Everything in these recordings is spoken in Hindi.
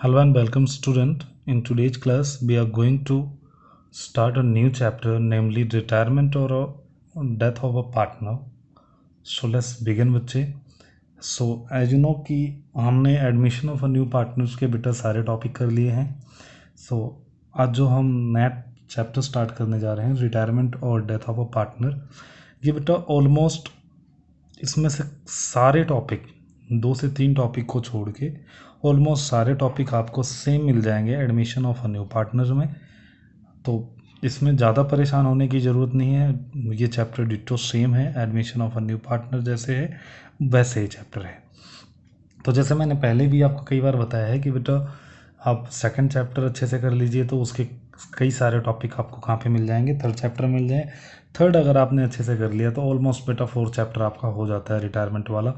Hello and welcome student. In today's class we are going to start a new chapter, namely retirement or death of a partner. So let's begin बच्चे. So as you know कि हमने admission of a new partners के बेटा सारे टॉपिक कर लिए हैं. So आज जो हम नया चैप्टर स्टार्ट करने जा रहे हैं रिटायरमेंट और डेथ ऑफ अ पार्टनर, ये बेटा ऑलमोस्ट इसमें से सारे टॉपिक 2 से 3 टॉपिक को छोड़ के ऑलमोस्ट सारे टॉपिक आपको सेम मिल जाएंगे admission of a new partner में. तो इसमें ज़्यादा परेशान होने की ज़रूरत नहीं है. ये चैप्टर डिटो सेम है, admission of a new partner जैसे है वैसे ही चैप्टर है. तो जैसे मैंने पहले भी आपको कई बार बताया है कि बेटा आप सेकंड चैप्टर अच्छे से कर लीजिए तो उसके कई सारे टॉपिक आपको कहाँ पे मिल जाएंगे, थर्ड चैप्टर मिल जाए. थर्ड अगर आपने अच्छे से कर लिया तो ऑलमोस्ट बेटा फोर्थ चैप्टर आपका हो जाता है रिटायरमेंट वाला.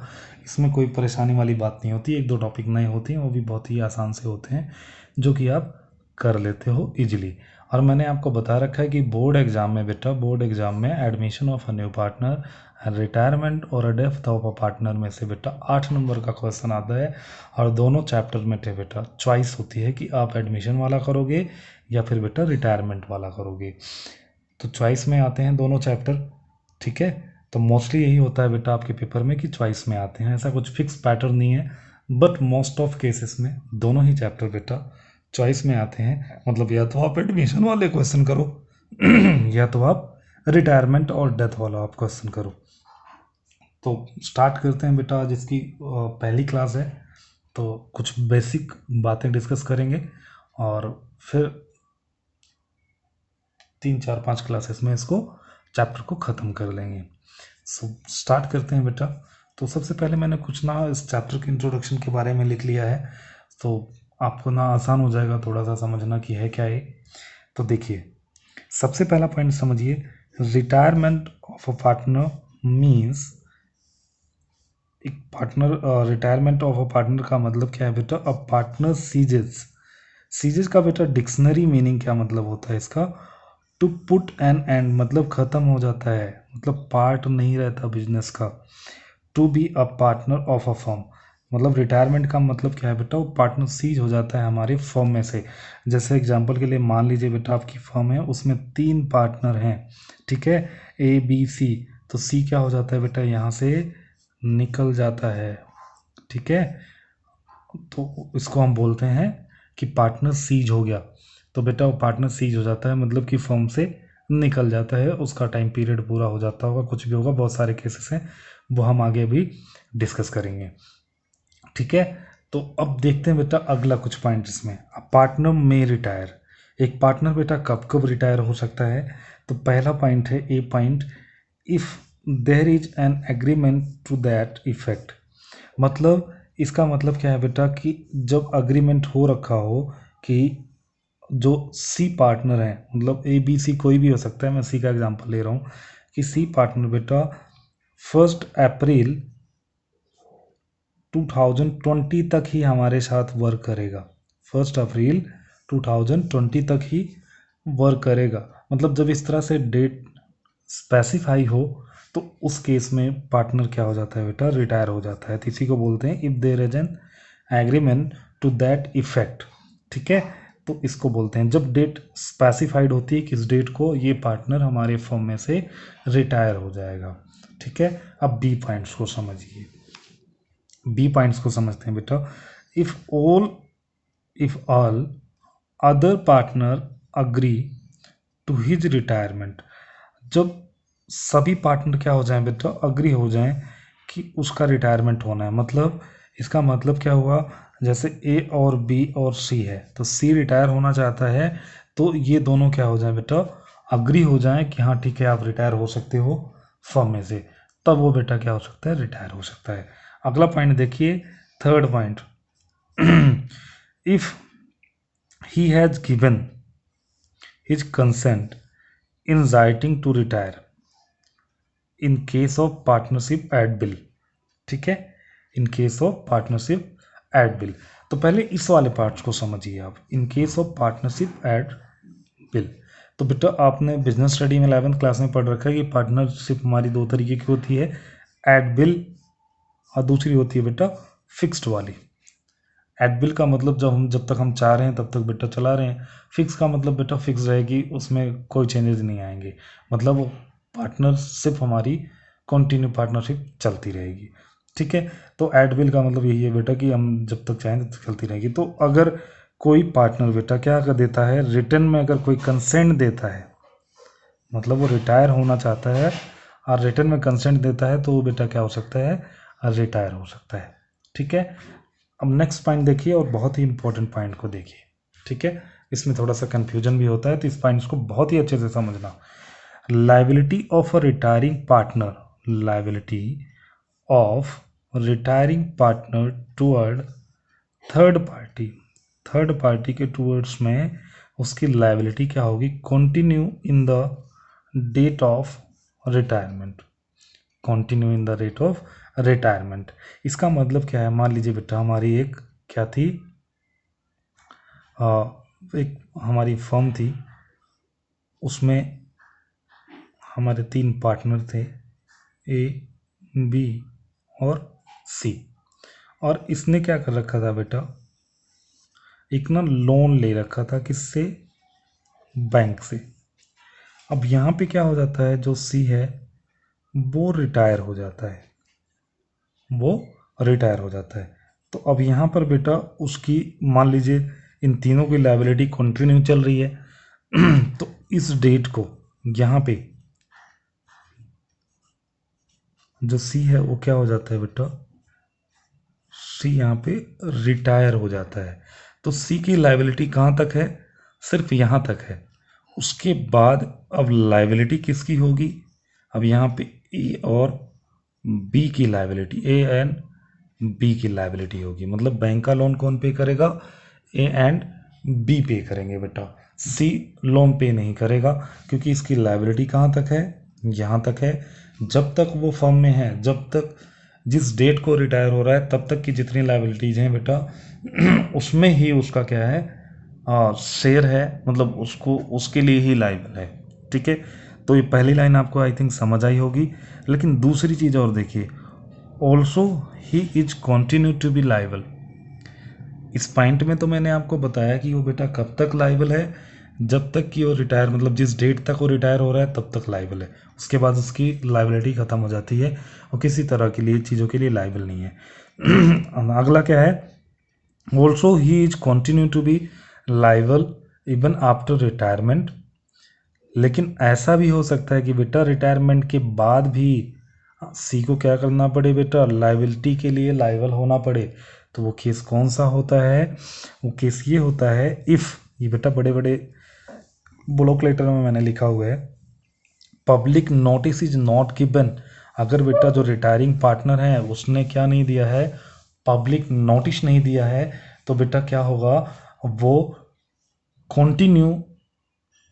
इसमें कोई परेशानी वाली बात नहीं होती. 1-2 टॉपिक नए होते हैं, वो भी बहुत ही आसान से होते हैं जो कि आप कर लेते हो ईजिली. और मैंने आपको बता रखा है कि बोर्ड एग्ज़ाम में बेटा, बोर्ड एग्ज़ाम में admission of a new partner, retirement और डेथ ऑफ अ पार्टनर में से बेटा 8 नंबर का क्वेश्चन आता है. और दोनों चैप्टर में बेटा चॉइस होती है कि आप एडमिशन वाला करोगे या फिर बेटा रिटायरमेंट वाला करोगे. तो चॉइस में आते हैं दोनों चैप्टर. ठीक है, तो मोस्टली यही होता है बेटा आपके पेपर में कि चॉइस में आते हैं. ऐसा कुछ फिक्स पैटर्न नहीं है, बट मोस्ट ऑफ केसेस में दोनों ही चैप्टर बेटा चॉइस में आते हैं. मतलब या तो आप एडमिशन वाले क्वेश्चन करो या तो आप रिटायरमेंट और डेथ वाला आप क्वेश्चन करो. तो स्टार्ट करते हैं बेटा. आज इसकी पहली क्लास है तो कुछ बेसिक बातें डिस्कस करेंगे और फिर 3-4-5 क्लासेस में इसको चैप्टर को ख़त्म कर लेंगे. सो स्टार्ट करते हैं बेटा. तो सबसे पहले मैंने कुछ ना इस चैप्टर के इंट्रोडक्शन के बारे में लिख लिया है, तो आपको ना आसान हो जाएगा थोड़ा सा समझना कि है क्या ये. तो देखिए, सबसे पहला पॉइंट समझिए. Retirement of a partner means, एक partner, retirement of a partner का मतलब क्या है बेटा? अ पार्टनर सीजेस का बेटा डिक्शनरी मीनिंग क्या मतलब होता है इसका? टू पुट एन एंड मतलब ख़त्म हो जाता है, मतलब पार्ट नहीं रहता बिजनेस का. To be a partner of a firm, मतलब रिटायरमेंट का मतलब क्या है बेटा? वो पार्टनर सीज हो जाता है हमारे फर्म में से. जैसे एग्जांपल के लिए मान लीजिए बेटा आपकी फर्म है, उसमें 3 पार्टनर हैं. ठीक है, ए बी सी. तो सी क्या हो जाता है बेटा? यहाँ से निकल जाता है. ठीक है, तो इसको हम बोलते हैं कि पार्टनर सीज हो गया. तो बेटा वो पार्टनर सीज हो जाता है मतलब कि फर्म से निकल जाता है, उसका टाइम पीरियड पूरा हो जाता होगा, कुछ भी होगा, बहुत सारे केसेस हैं वो हम आगे भी डिस्कस करेंगे. ठीक है, तो अब देखते हैं बेटा अगला कुछ पॉइंट इसमें. पार्टनर में रिटायर, एक पार्टनर बेटा कब कब रिटायर हो सकता है? तो पहला पॉइंट है a point, if there is an agreement to that effect. मतलब इसका मतलब क्या है बेटा कि जब अग्रीमेंट हो रखा हो कि जो सी पार्टनर है, मतलब ए बी सी कोई भी हो सकता है, मैं सी का एग्जांपल ले रहा हूँ, कि सी पार्टनर बेटा 1 अप्रैल 2020 तक ही हमारे साथ वर्क करेगा. 1 अप्रैल 2020 तक ही वर्क करेगा. मतलब जब इस तरह से डेट स्पेसिफाई हो तो उस केस में पार्टनर क्या हो जाता है बेटा? रिटायर हो जाता है. तो इसी को बोलते हैं if there is an agreement to that effect. ठीक है, तो इसको बोलते हैं जब डेट स्पेसिफाइड होती है किस डेट को ये पार्टनर हमारे फर्म में से रिटायर हो जाएगा. ठीक है, अब बी पॉइंट्स को समझिए. बी पॉइंट्स को समझते हैं बेटा. If all other partner agree to his retirement, जब सभी पार्टनर क्या हो जाएं बेटा? अग्री हो जाएं कि उसका रिटायरमेंट होना है. मतलब इसका मतलब क्या हुआ? जैसे ए और बी और सी है, तो सी रिटायर होना चाहता है, तो ये दोनों क्या हो जाएं बेटा? अग्री हो जाएं कि हाँ ठीक है आप रिटायर हो सकते हो फर्म में से. तब वो बेटा क्या हो सकता है? रिटायर हो सकता है. अगला पॉइंट देखिए, third point, if he has given his consent in writing to retire in case of partnership at will. ठीक है, in case of partnership at will. तो पहले इस वाले पार्ट्स को समझिए आप, in case of partnership at will. तो बेटा आपने बिजनेस स्टडी में 11th क्लास में पढ़ रखा है कि पार्टनरशिप हमारी 2 तरीके की होती है, एट बिल और दूसरी होती है बेटा फिक्स्ड वाली. एट विल का मतलब जब तक हम चाह रहे हैं तब तक बेटा चला रहे हैं। फिक्स का मतलब बेटा फिक्स रहेगी, उसमें कोई चेंजेस नहीं आएंगे, मतलब वो पार्टनरशिप हमारी कंटिन्यू पार्टनरशिप चलती रहेगी। ठीक है, तो एट विल का मतलब यही है बेटा कि हम जब तक चाहें तब तक चलती रहेगी। तो अगर कोई पार्टनर बेटा क्या कर देता है, रिटर्न में अगर कोई कंसेंट देता है, मतलब वो रिटायर होना चाहता है और रिटर्न में कंसेंट देता है, तो वो बेटा क्या हो सकता है, रिटायर हो सकता है। ठीक है, अब नेक्स्ट पॉइंट देखिए और बहुत ही इंपॉर्टेंट पॉइंट को देखिए। ठीक है, इसमें थोड़ा सा कंफ्यूजन भी होता है, तो इस पॉइंट्स को बहुत ही अच्छे से समझना। Liability of a retiring partner, liability of retiring partner toward third party, third party के टूवर्ड्स में उसकी लाइबिलिटी क्या होगी, continue in the date of retirement, continue in the rate of retirement. इसका मतलब क्या है, मान लीजिए बेटा हमारी एक क्या थी, एक हमारी फर्म थी, उसमें हमारे 3 पार्टनर थे, ए, बी और सी, और इसने क्या कर रखा था बेटा, एक ना लोन ले रखा था, किससे, बैंक से। अब यहाँ पे क्या हो जाता है, जो सी है वो रिटायर हो जाता है, वो रिटायर हो जाता है। तो अब यहाँ पर बेटा उसकी मान लीजिए इन तीनों की लायबिलिटी कंटिन्यू चल रही है तो इस डेट को यहाँ पे जो सी है वो क्या हो जाता है बेटा, सी यहाँ पे रिटायर हो जाता है। तो सी की लायबिलिटी कहाँ तक है, सिर्फ यहाँ तक है। उसके बाद अब लायबिलिटी किसकी होगी, अब यहाँ पे ए और बी की लायबिलिटी, ए एंड बी की लायबिलिटी होगी। मतलब बैंक का लोन कौन पे करेगा, ए एंड बी पे करेंगे बेटा, सी लोन पे नहीं करेगा, क्योंकि इसकी लायबिलिटी कहाँ तक है, यहाँ तक है। जब तक वो फर्म में है, जब तक जिस डेट को रिटायर हो रहा है तब तक की जितनी लायबिलिटीज हैं बेटा उसमें ही उसका क्या है, शेयर है, मतलब उसको उसके लिए ही लायबल है। ठीक है, तो ये पहली लाइन आपको आई थिंक समझ आई होगी। लेकिन दूसरी चीज़ और देखिए, also he is continue to be liable. इस पॉइंट में तो मैंने आपको बताया कि वो बेटा कब तक लायबल है, जब तक कि वो रिटायर, मतलब जिस डेट तक वो रिटायर हो रहा है तब तक लायबल है, उसके बाद उसकी लायबिलिटी ख़त्म हो जाती है और किसी तरह के लिए चीज़ों के लिए लायबल नहीं है। अगला क्या है, also he is continue to be liable even after retirement. लेकिन ऐसा भी हो सकता है कि बेटा रिटायरमेंट के बाद भी सी को क्या करना पड़े बेटा, लायबिलिटी के लिए लायबल होना पड़े। तो वो केस कौन सा होता है, वो केस ये होता है इफ़, ये बेटा बड़े बड़े ब्लॉक लेटर में मैंने लिखा हुआ है, public notice is not given. अगर बेटा जो रिटायरिंग पार्टनर है उसने क्या नहीं दिया है, पब्लिक नोटिस नहीं दिया है, तो बेटा क्या होगा, वो कंटिन्यू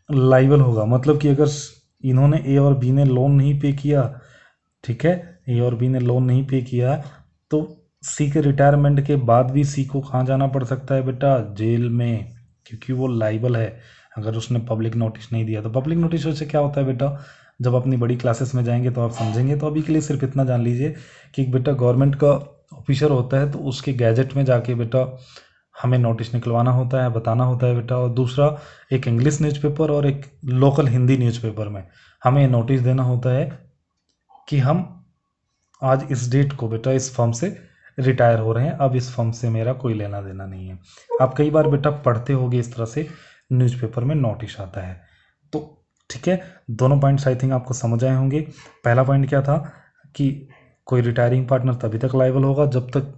लाइबल होगा। मतलब कि अगर इन्होंने ए और बी ने लोन नहीं पे किया, ठीक है, ए और बी ने लोन नहीं पे किया, तो सी के रिटायरमेंट के बाद भी सी को कहाँ जाना पड़ सकता है बेटा, जेल में, क्योंकि वो लाइबल है अगर उसने पब्लिक नोटिस नहीं दिया। तो पब्लिक नोटिस से क्या होता है बेटा, जब अपनी बड़ी क्लासेस में जाएंगे तो आप समझेंगे। तो अभी के लिए सिर्फ इतना जान लीजिए कि बेटा गवर्नमेंट का ऑफिसर होता है तो उसके गैजेट में जाके बेटा हमें नोटिस निकलवाना होता है, बताना होता है बेटा। और दूसरा, एक इंग्लिश न्यूज़पेपर और एक लोकल हिंदी न्यूज़पेपर में हमें नोटिस देना होता है कि हम आज इस डेट को बेटा इस फर्म से रिटायर हो रहे हैं, अब इस फर्म से मेरा कोई लेना देना नहीं है। आप कई बार बेटा पढ़ते होगे इस तरह से न्यूज़पेपर में नोटिस आता है। तो ठीक है, दोनों पॉइंट्स आई थिंक आपको समझ आए होंगे। पहला पॉइंट क्या था कि कोई रिटायरिंग पार्टनर तभी तक लायबल होगा जब तक,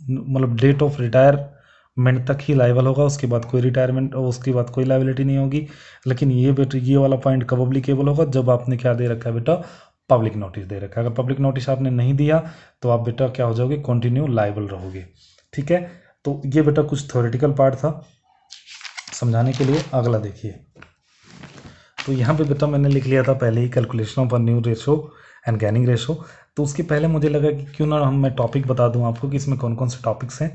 मतलब डेट ऑफ रिटायरमेंट तक ही लायबल होगा, उसके बाद कोई रिटायरमेंट और उसके बाद कोई लायबिलिटी नहीं होगी। लेकिन ये बेटा ये वाला पॉइंट कब अप्लीकेबल होगा, जब आपने क्या दे रखा है बेटा, पब्लिक नोटिस दे रखा है। अगर पब्लिक नोटिस आपने नहीं दिया तो आप बेटा क्या हो जाओगे, कंटिन्यू लायबल रहोगे। ठीक है, तो ये बेटा कुछ थ्योरेटिकल पार्ट था समझाने के लिए। अगला देखिए, तो यहाँ पे बेटा मैंने लिख लिया था पहले ही, calculation of a new ratio and gaining ratio. तो उसके पहले मुझे लगा कि क्यों ना मैं टॉपिक बता दूँ आपको कि इसमें कौन कौन से टॉपिक्स हैं,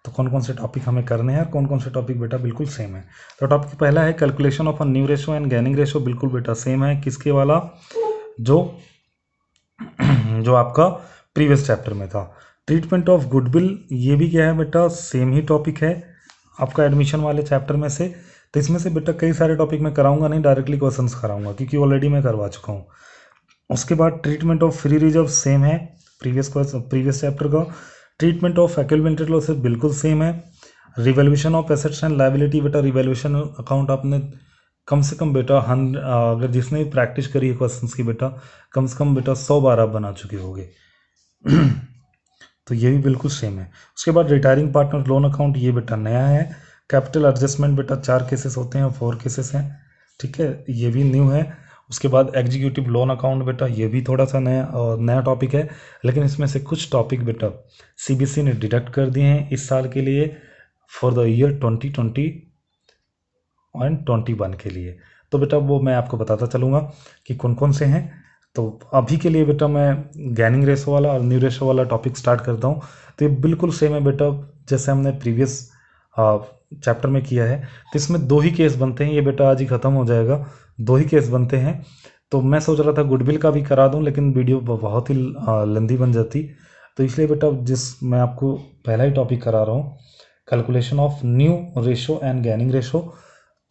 तो कौन कौन से टॉपिक हमें करने हैं और कौन कौन से टॉपिक बेटा बिल्कुल सेम है। तो टॉपिक पहला है calculation of a new ratio and gaining ratio, बिल्कुल बेटा सेम है। किसके वाला, जो जो आपका प्रीवियस चैप्टर में था। ट्रीटमेंट ऑफ गुडविल, ये भी क्या है बेटा, सेम ही टॉपिक है आपका एडमिशन वाले चैप्टर में से। तो इसमें से बेटा कई सारे टॉपिक मैं कराऊंगा नहीं, डायरेक्टली क्वेश्चंस कराऊंगा क्योंकि ऑलरेडी मैं करवा चुका हूँ। उसके बाद treatment of free reserve same है प्रीवियस चैप्टर का। ट्रीटमेंट ऑफ एक्यूमुलेटेड लॉसेस बिल्कुल सेम है। Revaluation of assets and liability, बेटा रिवैल्यूएशन अकाउंट आपने कम से कम बेटा अगर जिसने भी प्रैक्टिस करी है क्वेश्चंस की बेटा, कम से कम बेटा 100 बार आप बना चुके होगे। तो ये भी बिल्कुल सेम है। उसके बाद रिटायरिंग पार्टनर लोन अकाउंट, ये बेटा नया है। कैपिटल एडजस्टमेंट बेटा 4 केसेस होते हैं, 4 केसेस हैं, ठीक है, ये भी न्यू है। उसके बाद एग्जीक्यूटिव लोन अकाउंट बेटा, ये भी थोड़ा सा नया टॉपिक है, लेकिन इसमें से कुछ टॉपिक बेटा सीबीएसई ने डिडक्ट कर दिए हैं इस साल के लिए, फॉर द ईयर 2020 एंड 21 के लिए। तो बेटा वो मैं आपको बताता चलूँगा कि कौन कौन से हैं। तो अभी के लिए बेटा मैं गैनिंग रेशो वाला और न्यू रेशो वाला टॉपिक स्टार्ट करता हूँ। तो ये बिल्कुल सेम है बेटा जैसे हमने प्रीवियस चैप्टर में किया है। तो इसमें 2 ही केस बनते हैं, ये बेटा आज ही ख़त्म हो जाएगा, 2 ही केस बनते हैं। तो मैं सोच रहा था गुडविल का भी करा दूं, लेकिन वीडियो बहुत ही लंबी बन जाती, तो इसलिए बेटा मैं आपको पहला ही टॉपिक करा रहा हूँ, calculation of new ratio and gaining ratio.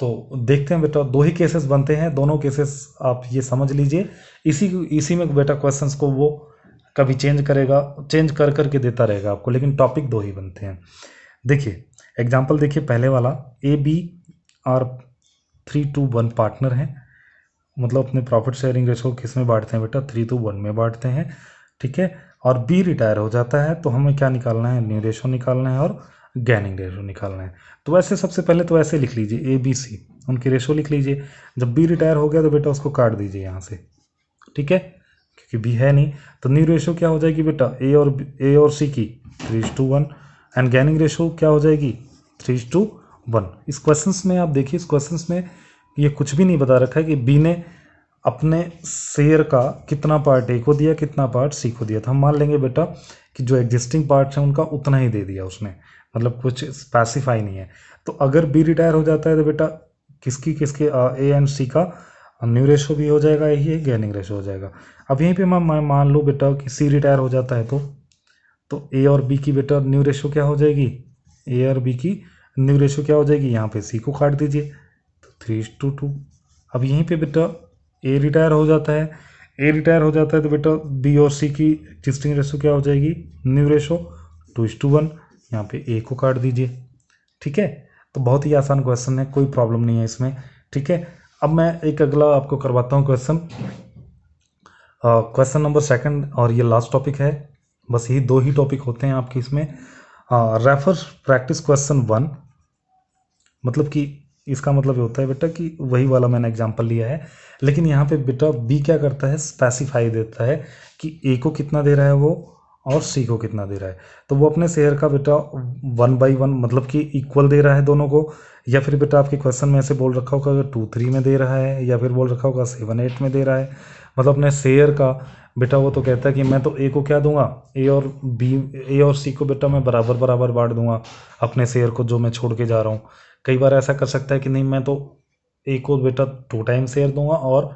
तो देखते हैं बेटा 2 ही केसेस बनते हैं, दोनों केसेस आप ये समझ लीजिए। इसी में बेटा क्वेश्चंस को वो कभी चेंज कर करके देता रहेगा आपको, लेकिन टॉपिक 2 ही बनते हैं। देखिए एग्जाम्पल देखिए, पहले वाला ए बी आर 3:1 पार्टनर हैं, मतलब अपने प्रॉफिट शेयरिंग रेशो किस में बांटते हैं बेटा, 3:1 में बांटते हैं, ठीक है। और बी रिटायर हो जाता है, तो हमें क्या निकालना है, न्यू रेशो निकालना है और गैनिंग रेशो निकालना है। तो वैसे सबसे पहले तो ऐसे लिख लीजिए, ए बी सी उनकी रेशो लिख लीजिए। जब बी रिटायर हो गया तो बेटा उसको काट दीजिए यहाँ से, ठीक है, क्योंकि बी है नहीं। तो न्यू रेशो क्या हो जाएगी बेटा, ए और सी की 3:1, एंड गैनिंग रेशो क्या हो जाएगी 3:1। इस क्वेश्चंस में आप देखिए, इस क्वेश्चंस में ये कुछ भी नहीं बता रखा है कि बी ने अपने शेयर का कितना पार्ट ए को दिया, कितना पार्ट सी को दिया। तो हम मान लेंगे बेटा कि जो एग्जिस्टिंग पार्ट्स हैं उनका उतना ही दे दिया उसने, मतलब कुछ स्पेसिफाई नहीं है। तो अगर बी रिटायर हो जाता है तो बेटा किसके ए एंड सी का न्यू रेशो भी हो जाएगा, यही गैनिंग रेशो हो जाएगा। अब यहीं पे मैं मान लूँ बेटा कि सी रिटायर हो जाता है, तो ए और बी की बेटा न्यू रेशो क्या हो जाएगी, ए और बी की न्यू रेशो क्या हो जाएगी, यहाँ पे सी को काट दीजिए, तो 3:2। अब यहीं पे बेटा ए रिटायर हो जाता है, तो बेटा बी और सी की एग्जिस्टिंग रेशो क्या हो जाएगी, न्यू रेशो 2:1, यहाँ पे ए को काट दीजिए, ठीक है। तो बहुत ही आसान क्वेश्चन है, कोई प्रॉब्लम नहीं है इसमें, ठीक है। अब मैं एक अगला आपको करवाता हूँ क्वेश्चन नंबर 2, और ये लास्ट टॉपिक है, बस यही 2 ही टॉपिक होते हैं आपके इसमें। रेफर प्रैक्टिस क्वेश्चन 1, मतलब कि इसका मतलब ये होता है बेटा कि वही वाला मैंने एग्जांपल लिया है, लेकिन यहाँ पे बेटा बी क्या करता है, स्पेसिफाई देता है कि ए को कितना दे रहा है वो और सी को कितना दे रहा है। तो वो अपने शेयर का बेटा 1/1 मतलब कि इक्वल दे रहा है दोनों को, या फिर बेटा आपके क्वेश्चन में ऐसे बोल रखा होगा अगर 2:3 में दे रहा है, या फिर बोल रखा होगा 7:8 में दे रहा है। मतलब अपने शेयर का बेटा वो तो कहता है कि मैं तो ए को क्या दूंगा, ए और सी को बेटा मैं बराबर बराबर बांट दूंगा अपने शेयर को जो मैं छोड़ के जा रहा हूँ। कई बार ऐसा कर सकता है कि नहीं मैं तो ए को बेटा 2 टाइम शेयर दूंगा और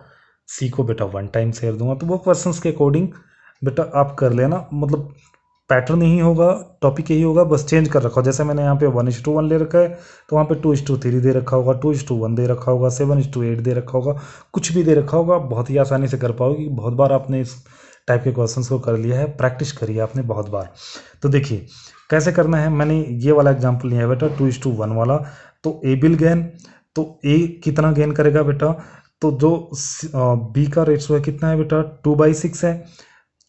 सी को बेटा 1 टाइम शेयर दूंगा। तो वो क्वेश्चंस के अकॉर्डिंग बेटा आप कर लेना, मतलब पैटर्न यही होगा, टॉपिक यही होगा, बस चेंज कर रखा हो। जैसे मैंने यहाँ पे 1:1 ले रखा है, तो वहाँ पे 2:3 दे रखा होगा, 2:1 दे रखा होगा, 7:8 दे रखा होगा, कुछ भी दे रखा होगा, बहुत ही आसानी से कर पाओगे। बहुत बार आपने इस टाइप के क्वेश्चंस को कर लिया है, प्रैक्टिस करी है आपने बहुत बार। तो देखिए कैसे करना है, मैंने ये वाला एग्जाम्पल लिया है बेटा 2:1 वाला। तो ए विल गेन, तो ए कितना गेन करेगा बेटा, तो जो बी का रेशो है कितना है बेटा 2/6 है,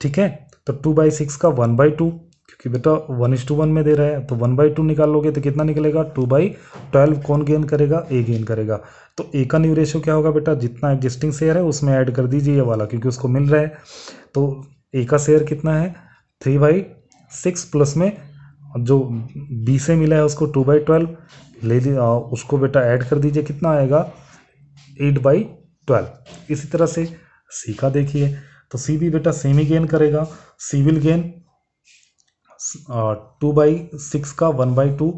ठीक है। तो 2/6 का 1/2, क्योंकि बेटा 1:1 में दे रहा है, तो 1/2 निकाल लोगे तो कितना निकलेगा 2/12। कौन गेन करेगा, ए गेन करेगा। तो ए का न्यू रेशो क्या होगा बेटा, जितना एग्जिस्टिंग शेयर है उसमें ऐड कर दीजिए ये वाला, क्योंकि उसको मिल रहा है। तो ए का शेयर कितना है 3/6, प्लस में जो बी से मिला है उसको 2/12 ले ली, उसको बेटा ऐड कर दीजिए, कितना आएगा 8/12। इसी तरह से सी का देखिए, तो सी भी बेटा सेम ही गेन करेगा, सी विल गेन 2/6 का 1/2,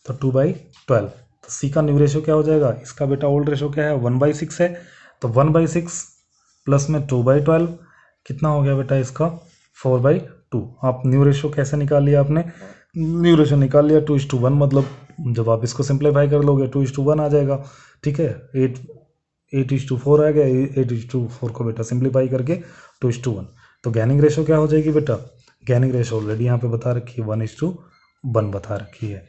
तो 2/12। तो सी का न्यू रेशो क्या हो जाएगा, इसका बेटा ओल्ड रेशो क्या है 1/6 है, तो 1/6 प्लस में 2/12 कितना हो गया बेटा इसका 4/12। 2। आप न्यू रेशो कैसे निकाल लिया आपने? न्यू रेशो निकाल लिया 2:1, मतलब जब आप इसको सिंप्लीफाई कर लोगे 2:1 आ जाएगा। ठीक है, 8:4 आ गया। 8:4 को बेटा सिंप्लीफाई करके 2:1। तो गैनिंग रेशो क्या हो जाएगी बेटा? गैनिंग रेशो ऑलरेडी यहाँ पे बता रखी है, 1:1 बता रखी है।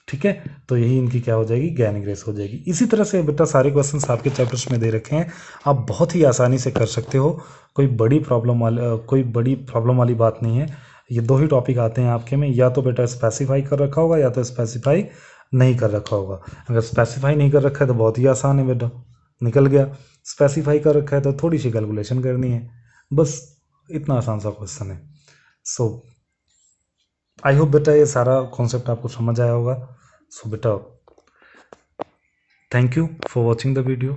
ठीक है, तो यही इनकी क्या हो जाएगी? गैनिंग रेशो हो जाएगी। इसी तरह से बेटा सारे क्वेश्चंस आपके चैप्टर्स में दे रखे हैं, आप बहुत ही आसानी से कर सकते हो। कोई बड़ी प्रॉब्लम वाली बात नहीं है। ये दो ही टॉपिक आते हैं आपके में, या तो बेटा स्पेसिफाई कर रखा होगा या तो स्पेसिफाई नहीं कर रखा होगा। अगर स्पेसिफाई नहीं कर रखा है तो बहुत ही आसान है बेटा, निकल गया। स्पेसिफाई कर रखा है तो थोड़ी सी कैलकुलेशन करनी है, बस इतना आसान सा क्वेश्चन है। सो आई होप बेटा ये सारा कॉन्सेप्ट आपको समझ आया होगा। सो बेटा thank you for watching the video.